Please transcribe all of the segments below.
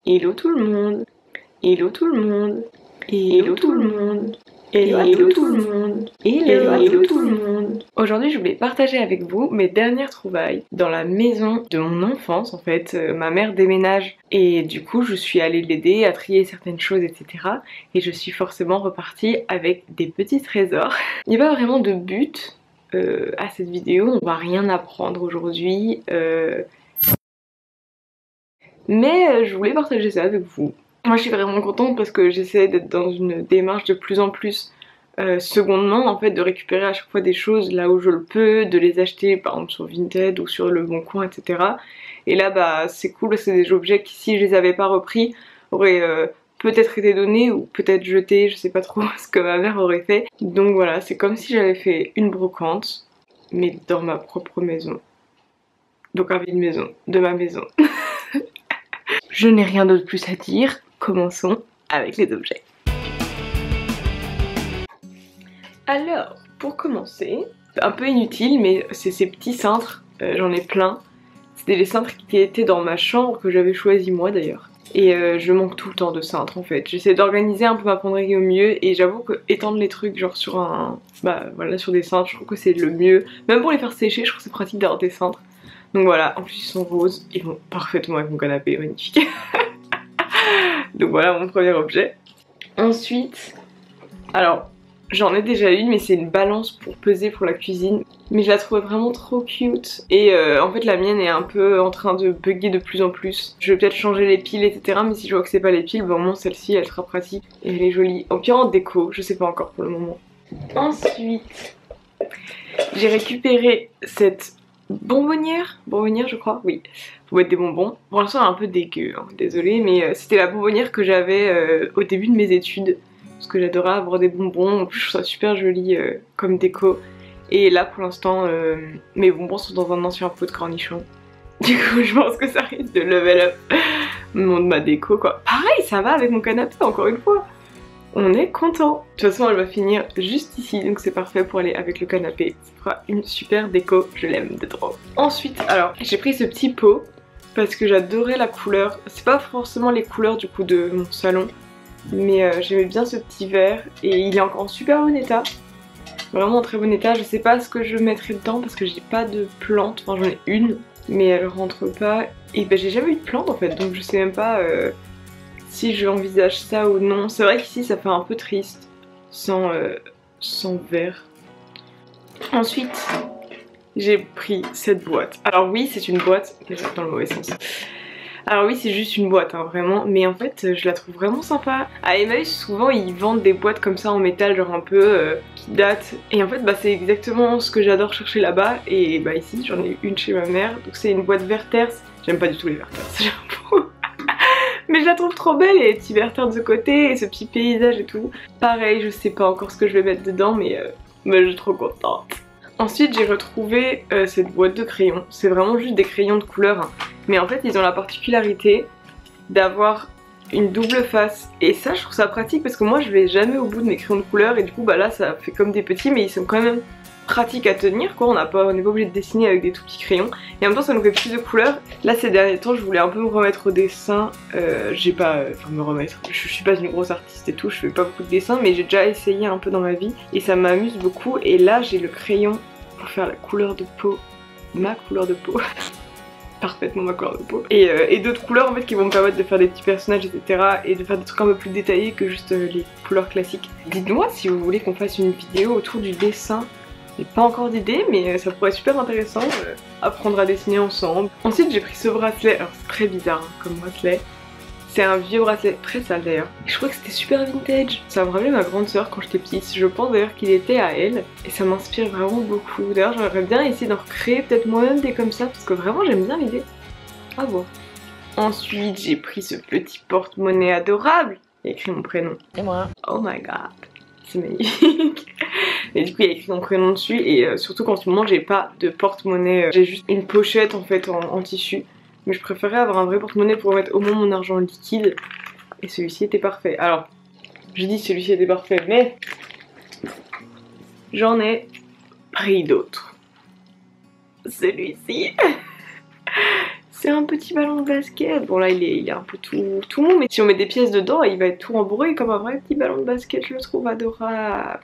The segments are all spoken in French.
Hello tout le monde. Hello tout le monde. Hello tout le monde. Hello tout le monde. Hello tout le monde. Aujourd'hui, je voulais partager avec vous mes dernières trouvailles dans la maison de mon enfance. En fait, ma mère déménage et du coup, je suis allée l'aider à trier certaines choses, etc. Et je suis forcément repartie avec des petits trésors. Il n'y a pas vraiment de but à cette vidéo. On va rien apprendre aujourd'hui. Mais je voulais partager ça avec vous. Moi je suis vraiment contente parce que j'essaie d'être dans une démarche de plus en plus seconde main, en fait, de récupérer à chaque fois des choses là où je le peux, de les acheter par exemple sur Vinted ou sur Le Bon Coin, etc. Et là bah c'est cool, c'est des objets qui si je les avais pas repris auraient peut-être été donnés ou peut-être jetés, je sais pas trop ce que ma mère aurait fait. Donc voilà, c'est comme si j'avais fait une brocante mais dans ma propre maison. Donc un vide-maison, de ma maison. Je n'ai rien d'autre plus à dire, commençons avec les objets. Alors, pour commencer, un peu inutile mais c'est ces petits cintres, j'en ai plein. C'était les cintres qui étaient dans ma chambre que j'avais choisi moi d'ailleurs. Et je manque tout le temps de cintres en fait. J'essaie d'organiser un peu ma penderie au mieux et j'avoue que étendre les trucs genre sur un... Bah voilà, sur des cintres, je trouve que c'est le mieux. Même pour les faire sécher, je trouve que c'est pratique d'avoir des cintres. Donc voilà, en plus ils sont roses, ils vont parfaitement avec mon canapé, magnifique. Donc voilà mon premier objet. Ensuite, alors j'en ai déjà une mais c'est une balance pour peser pour la cuisine. Mais je la trouvais vraiment trop cute. Et en fait la mienne est un peu en train de bugger de plus en plus. Je vais peut-être changer les piles etc. Mais si je vois que c'est pas les piles, bah au moins celle-ci elle sera pratique. Et elle est jolie. Au pire en déco, je sais pas encore pour le moment. Ensuite, j'ai récupéré cette bonbonnière je crois, oui, pour mettre des bonbons. Pour l'instant elle est un peu dégueu, hein, désolée, mais c'était la bonbonnière que j'avais au début de mes études. Parce que j'adorais avoir des bonbons, en plus je trouve ça super joli comme déco. Et là pour l'instant mes bonbons sont dans un ancien pot de cornichons. Du coup je pense que ça risque de level up ma déco quoi. Pareil ça va avec mon canapé encore une fois. On est content. De toute façon elle va finir juste ici donc c'est parfait pour aller avec le canapé. Ça fera une super déco, je l'aime de trop. Ensuite alors j'ai pris ce petit pot parce que j'adorais la couleur. C'est pas forcément les couleurs du coup de mon salon mais j'aimais bien ce petit verre et il est encore en super bon état. Vraiment en très bon état. Je sais pas ce que je mettrai dedans parce que j'ai pas de plante. Enfin j'en ai une mais elle rentre pas. Et ben j'ai jamais eu de plante en fait donc je sais même pas si j'envisage ça ou non. C'est vrai qu'ici ça fait un peu triste sans verre. Ensuite j'ai pris cette boîte. Alors oui c'est une boîte, déjà dans le mauvais sens. Alors oui c'est juste une boîte hein, vraiment, mais en fait je la trouve vraiment sympa. À Emmaüs souvent ils vendent des boîtes comme ça en métal genre un peu qui datent. Et en fait bah c'est exactement ce que j'adore chercher là-bas. Et bah ici j'en ai une chez ma mère. Donc c'est une boîte Werther's. J'aime pas du tout les Werther's, j'avoue. Mais je la trouve trop belle, il y a les petits Werther's de ce côté et ce petit paysage et tout. Pareil je sais pas encore ce que je vais mettre dedans mais je suis trop contente. Ensuite j'ai retrouvé cette boîte de crayons. C'est vraiment juste des crayons de couleur hein. Mais en fait ils ont la particularité d'avoir une double face. Et ça je trouve ça pratique parce que moi je vais jamais au bout de mes crayons de couleur. Et du coup bah là ça fait comme des petits mais ils sont quand même pratiques à tenir quoi. On n'est pas obligé de dessiner avec des tout petits crayons. Et en même temps ça nous fait plus de couleurs. Là ces derniers temps je voulais un peu me remettre au dessin. J'ai pas... Enfin me remettre. Je suis pas une grosse artiste et tout. Je fais pas beaucoup de dessins mais j'ai déjà essayé un peu dans ma vie. Et ça m'amuse beaucoup. Et là j'ai le crayon pour faire la couleur de peau. Ma couleur de peau. Parfaitement ma couleur de peau. Et d'autres couleurs en fait qui vont me permettre de faire des petits personnages etc. Et de faire des trucs un peu plus détaillés que juste les couleurs classiques. Dites-moi si vous voulez qu'on fasse une vidéo autour du dessin. J'ai pas encore d'idée mais ça pourrait être super intéressant. Apprendre à dessiner ensemble. Ensuite j'ai pris ce bracelet. Alors c'est très bizarre hein, comme bracelet. C'est un vieux bracelet, très sale d'ailleurs. Je crois que c'était super vintage. Ça me rappelait ma grande soeur quand j'étais petite. Je pense d'ailleurs qu'il était à elle. Et ça m'inspire vraiment beaucoup. D'ailleurs j'aimerais bien essayer d'en recréer peut-être moi-même des comme ça. Parce que vraiment j'aime bien l'idée. À voir. Ensuite j'ai pris ce petit porte-monnaie adorable. Il y a écrit mon prénom. Et moi. Oh my god. C'est magnifique. Et du coup il y a écrit mon prénom dessus. Et surtout qu'en ce moment j'ai pas de porte-monnaie. J'ai juste une pochette en fait en tissu. Mais je préférais avoir un vrai porte-monnaie pour mettre au moins mon argent liquide. Et celui-ci était parfait. Alors, je dis celui-ci était parfait, mais j'en ai pris d'autres. Celui-ci. C'est un petit ballon de basket. Bon là il est un peu tout mou, mais si on met des pièces dedans, il va être tout rembourré comme un vrai petit ballon de basket. Je le trouve adorable.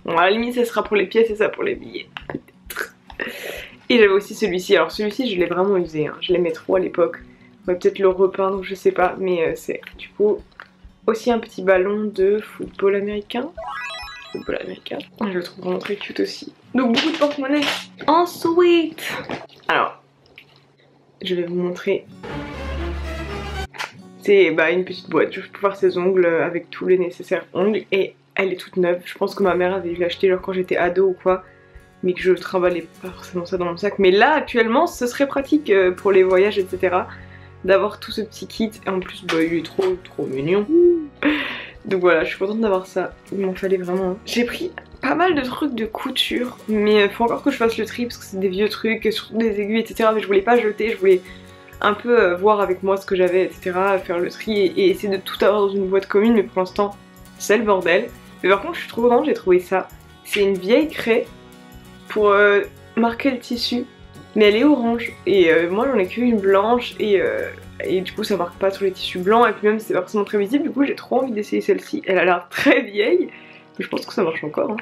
Bon à la limite ça sera pour les pièces et ça pour les billets. Peut-être. Et j'avais aussi celui-ci. Alors celui-ci je l'ai vraiment usé. Hein. Je l'aimais trop à l'époque. On va peut-être le repeindre, je sais pas. Mais c'est du coup aussi un petit ballon de football américain. Football américain. Je le trouve vraiment très cute aussi. Donc beaucoup de porte-monnaie. Ensuite, alors, je vais vous montrer. C'est une petite boîte juste pour faire ses ongles avec tous les nécessaires ongles. Et elle est toute neuve. Je pense que ma mère avait dû l'acheter genre quand j'étais ado ou quoi. Mais que je trimballais pas forcément ça dans mon sac. Mais là actuellement ce serait pratique pour les voyages etc. D'avoir tout ce petit kit. Et en plus il est trop mignon. Donc voilà, je suis contente d'avoir ça. Il m'en fallait vraiment un. J'ai pris pas mal de trucs de couture, mais faut encore que je fasse le tri parce que c'est des vieux trucs, surtout des aiguilles, etc. Mais je voulais pas jeter, je voulais un peu voir avec moi ce que j'avais, etc. Faire le tri et essayer de tout avoir dans une boîte commune, mais pour l'instant, c'est le bordel. Mais par contre, je suis trop contente, j'ai trouvé ça. C'est une vieille craie pour marquer le tissu, mais elle est orange. Et moi, j'en ai qu'une blanche et du coup ça marque pas sur les tissus blancs et puis même c'est pas forcément très visible, du coup j'ai trop envie d'essayer celle-ci. Elle a l'air très vieille mais je pense que ça marche encore hein.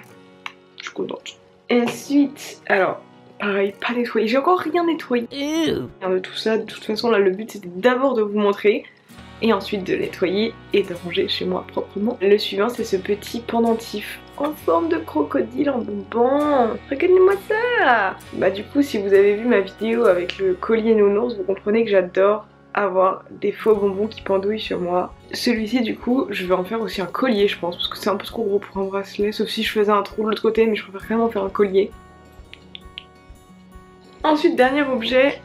Je suis contente. Ensuite, alors pareil, pas nettoyé, j'ai encore rien nettoyé de tout ça. De toute façon là le but c'était d'abord de vous montrer et ensuite de nettoyer et de ranger chez moi proprement. Le suivant c'est ce petit pendentif en forme de crocodile en bonbon. Regardez-moi ça. Bah du coup si vous avez vu ma vidéo avec le collier nounours, vous comprenez que j'adore avoir des faux bonbons qui pendouillent sur moi. Celui-ci du coup je vais en faire aussi un collier je pense parce que c'est un peu trop gros pour un bracelet, sauf si je faisais un trou de l'autre côté, mais je préfère quand même en faire un collier. Ensuite dernier objet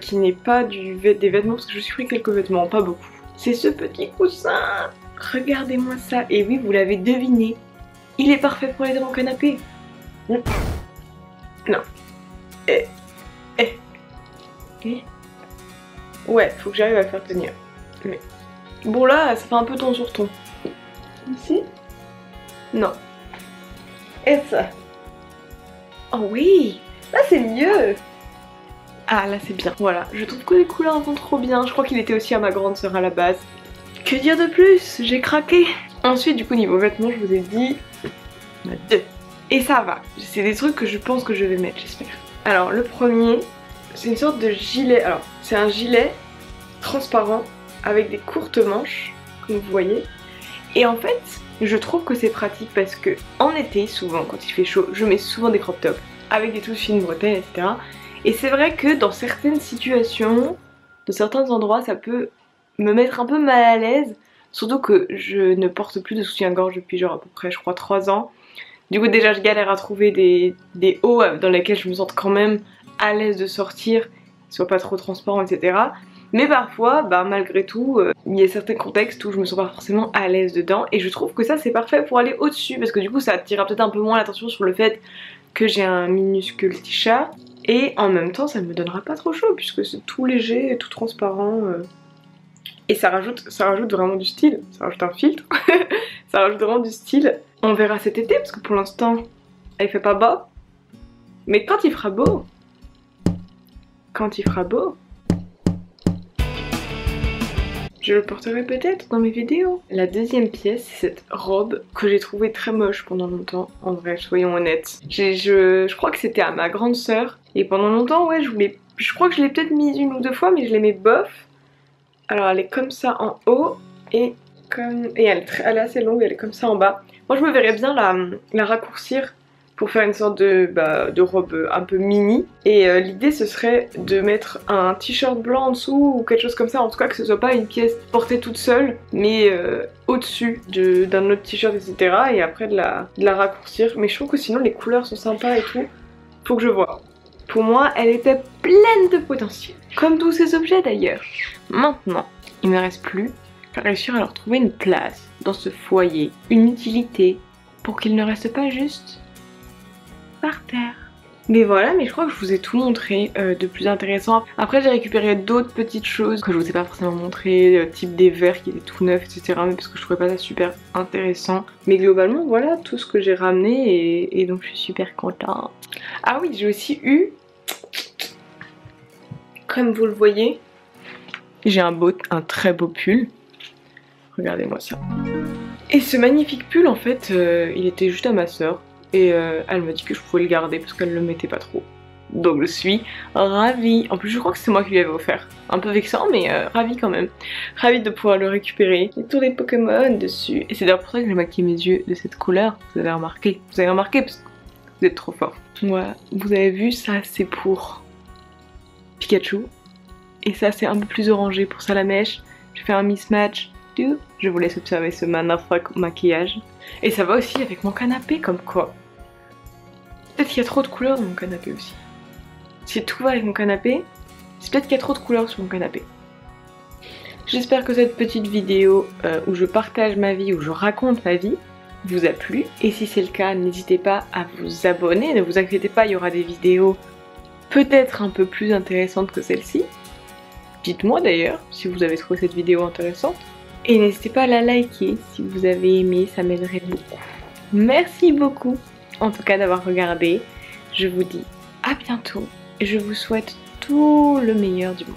qui n'est pas des vêtements parce que je me suis pris quelques vêtements, pas beaucoup. C'est ce petit coussin. Regardez-moi ça. Et oui vous l'avez deviné, il est parfait pour aller dans mon canapé. Non. Ouais, faut que j'arrive à le faire tenir. Mais bon là, ça fait un peu ton sur ton. Ici? Non. Et ça? Oh oui! Là c'est mieux! Ah là c'est bien. Voilà, je trouve que les couleurs vont trop bien. Je crois qu'il était aussi à ma grande sœur à la base. Que dire de plus? J'ai craqué! Ensuite du coup niveau vêtements, je vous ai dit... On a 2. Et ça va. C'est des trucs que je pense que je vais mettre, j'espère. Alors le premier... c'est une sorte de gilet, alors c'est un gilet transparent avec des courtes manches, comme vous voyez. Et en fait, je trouve que c'est pratique parce que en été, souvent quand il fait chaud, je mets souvent des crop tops avec des touches fines bretelles, etc. Et c'est vrai que dans certaines situations, de certains endroits, ça peut me mettre un peu mal à l'aise. Surtout que je ne porte plus de soutien-gorge depuis genre à peu près, je crois, 3 ans. Du coup déjà je galère à trouver des hauts dans lesquels je me sente quand même à l'aise de sortir, soit pas trop transparent, etc. Mais parfois, malgré tout, il y a certains contextes où je me sens pas forcément à l'aise dedans. Et je trouve que ça c'est parfait pour aller au-dessus, parce que du coup ça attirera peut-être un peu moins l'attention sur le fait que j'ai un minuscule t-shirt. Et en même temps ça me donnera pas trop chaud, puisque c'est tout léger, tout transparent. Et ça rajoute vraiment du style, ça rajoute un filtre, ça rajoute vraiment du style. On verra cet été, parce que pour l'instant, il fait pas beau. Mais quand il fera beau, je le porterai peut-être dans mes vidéos. La deuxième pièce, c'est cette robe que j'ai trouvée très moche pendant longtemps. En vrai, soyons honnêtes. Je crois que c'était à ma grande sœur. Et pendant longtemps, ouais, je crois que je l'ai peut-être mise 1 ou 2 fois, mais je l'aimais bof. Alors elle est comme ça en haut et elle est assez longue, elle est comme ça en bas. Moi je me verrais bien la raccourcir pour faire une sorte de robe un peu mini. Et l'idée ce serait de mettre un t-shirt blanc en dessous ou quelque chose comme ça. En tout cas que ce soit pas une pièce portée toute seule, mais au-dessus d'un autre t-shirt, etc. Et après de la raccourcir. Mais je trouve que sinon les couleurs sont sympas et tout. Faut que je vois. Pour moi, elle était pleine de potentiel. Comme tous ces objets d'ailleurs. Maintenant, il me reste plus qu'à réussir à leur trouver une place dans ce foyer, une utilité, pour qu'il ne reste pas juste par terre. Mais voilà, mais je crois que je vous ai tout montré de plus intéressant. Après j'ai récupéré d'autres petites choses que je vous ai pas forcément montré, type des verres qui étaient tout neufs, etc. Mais parce que je trouvais pas ça super intéressant. Mais globalement voilà tout ce que j'ai ramené et donc je suis super contente. Ah oui, j'ai aussi eu comme vous le voyez, j'ai un très beau pull. Regardez-moi ça. Et ce magnifique pull, en fait, il était juste à ma soeur. Et elle m'a dit que je pouvais le garder parce qu'elle le mettait pas trop. Donc je suis ravie. En plus, je crois que c'est moi qui lui avais offert. Un peu vexant, mais ravie quand même. Ravie de pouvoir le récupérer. Il y a tous les Pokémon dessus. Et c'est d'ailleurs pour ça que j'ai maquillé mes yeux de cette couleur. Vous avez remarqué. Vous avez remarqué parce que vous êtes trop fort. Voilà, vous avez vu, ça c'est pour Pikachu. Et ça c'est un peu plus orangé pour Salamèche. J'ai fait un mismatch. Je vous laisse observer ce motherfuck maquillage. Et ça va aussi avec mon canapé, comme quoi. Peut-être qu'il y a trop de couleurs dans mon canapé aussi. Si tout va avec mon canapé, c'est peut-être qu'il y a trop de couleurs sur mon canapé. J'espère que cette petite vidéo où je partage ma vie, où je raconte ma vie, vous a plu. Et si c'est le cas, n'hésitez pas à vous abonner. Ne vous inquiétez pas, il y aura des vidéos peut-être un peu plus intéressantes que celle-ci. Dites-moi d'ailleurs si vous avez trouvé cette vidéo intéressante. Et n'hésitez pas à la liker si vous avez aimé, ça m'aiderait beaucoup. Merci beaucoup en tout cas d'avoir regardé. Je vous dis à bientôt et je vous souhaite tout le meilleur du monde.